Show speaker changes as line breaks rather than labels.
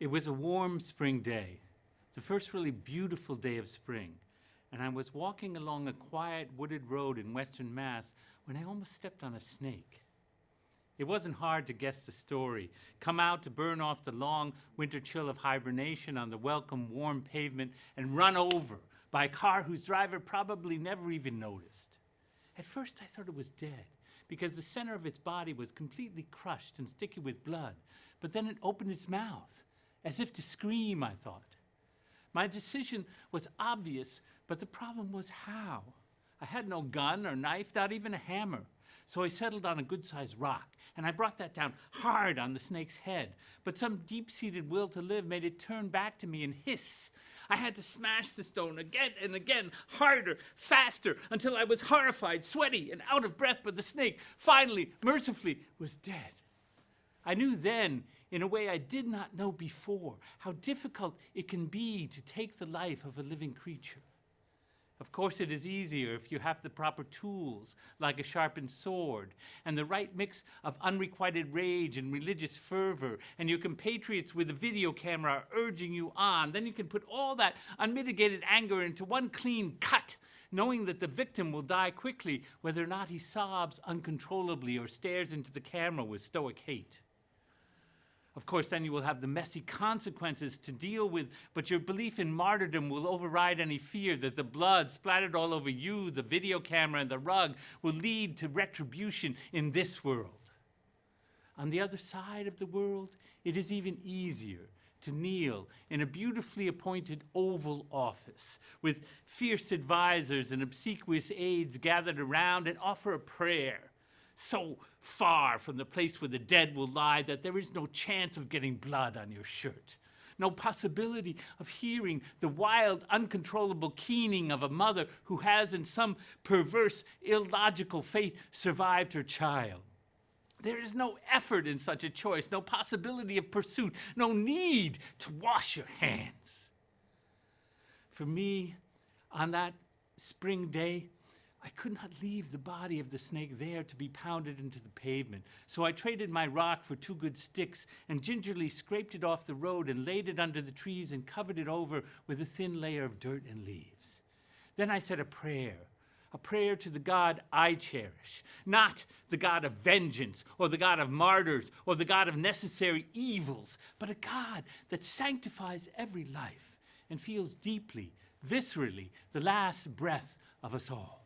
It was a warm spring day, the first really beautiful day of spring, and I was walking along a quiet wooded road in Western Mass when I almost stepped on a snake. It wasn't hard to guess the story. Come out to burn off the long winter chill of hibernation on the welcome warm pavement and run over by a car whose driver probably never even noticed. At first I thought it was dead because the center of its body was completely crushed and sticky with blood, but then it opened its mouth, as if to scream, I thought. My decision was obvious, but the problem was how. I had no gun or knife, not even a hammer. So I settled on a good-sized rock, and I brought that down hard on the snake's head. But some deep-seated will to live made it turn back to me and hiss. I had to smash the stone again and again, harder, faster, until I was horrified, sweaty, and out of breath, but the snake finally, mercifully, was dead. I knew then, in a way I did not know before, how difficult it can be to take the life of a living creature. Of course, it is easier if you have the proper tools, like a sharpened sword, and the right mix of unrequited rage and religious fervor, and your compatriots with a video camera are urging you on. Then you can put all that unmitigated anger into one clean cut, knowing that the victim will die quickly, whether or not he sobs uncontrollably or stares into the camera with stoic hate. Of course, then you will have the messy consequences to deal with, but your belief in martyrdom will override any fear that the blood splattered all over you, the video camera, and the rug will lead to retribution in this world. On the other side of the world, it is even easier to kneel in a beautifully appointed Oval Office with fierce advisors and obsequious aides gathered around and offer a prayer. So far from the place where the dead will lie that there is no chance of getting blood on your shirt. No possibility of hearing the wild, uncontrollable keening of a mother who has, in some perverse, illogical fate, survived her child. There is no effort in such a choice, no possibility of pursuit, no need to wash your hands. For me, on that spring day, I could not leave the body of the snake there to be pounded into the pavement, so I traded my rock for 2 good sticks and gingerly scraped it off the road and laid it under the trees and covered it over with a thin layer of dirt and leaves. Then I said a prayer to the God I cherish, not the God of vengeance or the God of martyrs or the God of necessary evils, but a God that sanctifies every life and feels deeply, viscerally, the last breath of us all.